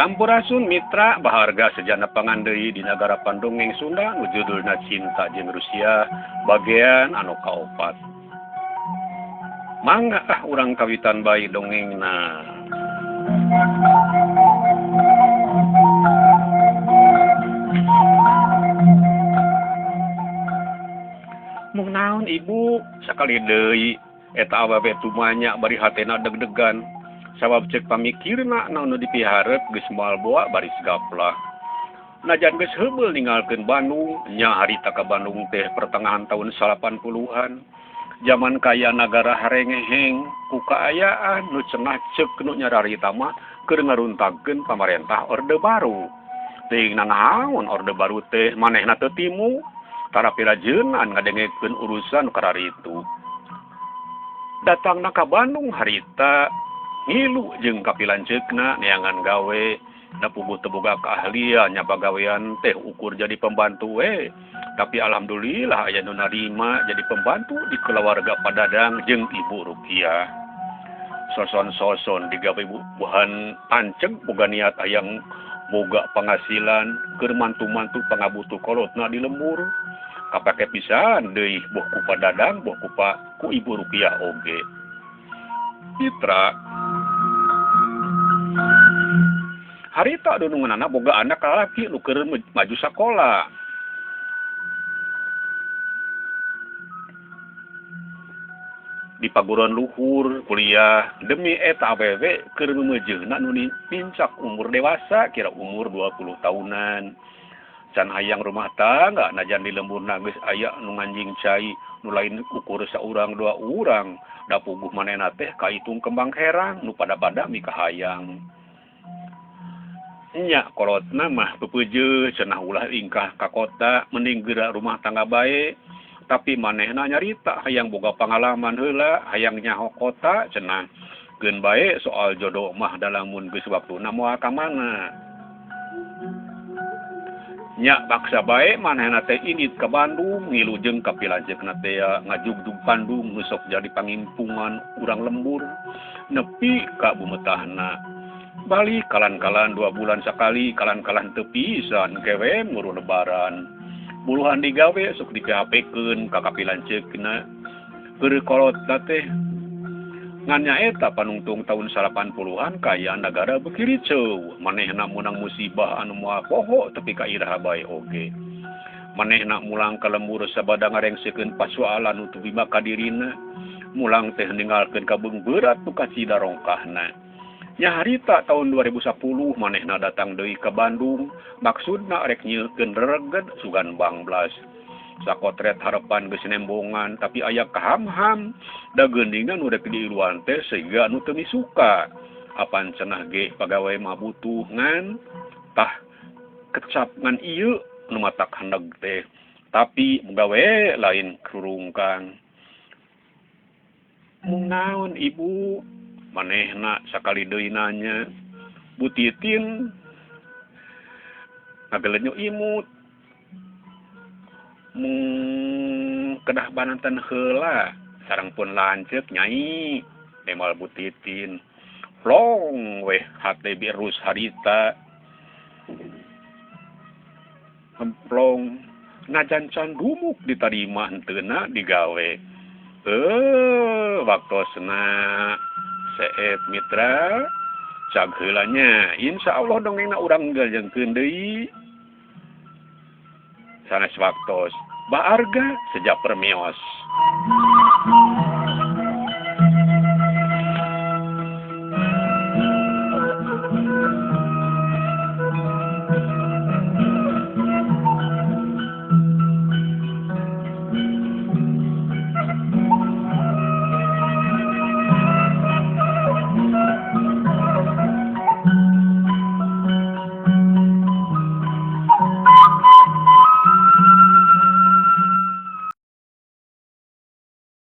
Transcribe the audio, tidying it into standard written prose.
Sampurasun mitra baharga sejana pangandai di negara Pandongeng Sunda nu judulna Cinta jeung Rusia bagian anu kaopat. Mangga urang kawitan bayi dongengna. Mung naon ibu sakali deui eta awewe tumanya bari hatena deg-degan. Sabab cek pamikirna naon nu dipiharep geus moal boa baris gaplah. Najan geus heubeul ninggalkeun Bandung, nya harita ka Bandung teh pertengahan tahun 80-an. Zaman kaya nagara harengeheng ku kaayaan nu cenah ceuk nu nyararita mah keur ngaruntagkeun pamarentah Orde Baru. Teuing naon Orde Baru teh manehna teu timu, tara pirajeunan ngadengekeun urusan kararitu. Datangna ka Bandung harita ngilu jeung kapilanceukna neangan gawe da puguh teu boga keahlian nya pagawean teh ukur jadi pembantu we. Tapi alhamdulillah aya nu narima jadi pembantu di keluarga Padadang jeung Ibu Rukiah. Soson-soson digawe buhan panceg boga niat hayang boga penghasilan keur mantu-mantu pangabutuh kolotna di lembur. Kapake pisan deui boh ku Padadang boh ku Ibu Rukiah oge. Mitra harita dununganana boga anak lalaki nu keur maju sakola. Di paguruan luhur kuliah demi eta awewe keur numejeuna nu pincak umur dewasa kira umur 20 tahunan. Can hayang rumah tangga najan di lemburna geus aya nu nganjing cai nu lain ukur saurang dua urang da puguh manehna teh kaitung kembang herang nu pada-pada mika hayang. Nya kolotna mah peupeujeuh cenah ulah ingkah ka kota mending geura rumah tangga bae. Tapi manehna nyarita hayang boga pengalaman heula hayang nyaho kota cenah geun bae soal jodoh mah dalamun geus waktuna moal ka mana. Nya paksa bae manehna teh indit ka Bandung ngilu jeung kapilanceukna teh ngajugdug Bandung nu sok jadi pangimpungan urang lembur nepi ka bumetahna. Balik kalan-kalan 2 bulan sakali kalan-kalan teu pisan kewe nguru lebaran. Buluhan digawe sok di-PHP-keun ka kapilanceukna. Keur kolotna teh ngan nyaeta panungtung tahun 80-an kaya nagara beuki riceu. Manehna meunang musibah anu moal poho tepi ka iraha bae oge. Manehna mulang ka lembur sabada ngarengsekeun pasoalan nu teu bima ka dirina. Mulang teh ninggalkeun kabeung berat nu kacida rongkahna. Nya harita tahun 2010 manehna datang deui ka Bandung, maksudna rek nyieulkeun rereged sugan Banglas. Sakotret harapan geus nembongan tapi aya kaham-ham da geundingna nu rek diiluan teh sehingga anu teu misuka. Apan cenah ge pagawe mah butuh ngan tah kecap ngan ieu nu matak handeg teh. Tapi gawe lain kerurungkang. Mung naon ibu? Manehna sakali deui nanya, Bu Titin ngagelenyo imut. Mung kedah bananten heula sareng pun lanceuk nyai demal Bu Titin. Plong weh hate birus harita. Emplong najan can dumuk ditarima henteuna digawe. Waktosna seet mitra cag heulanya insyaallah dongengna urang galjengkeun deui sanes waktos baarga sejak permios.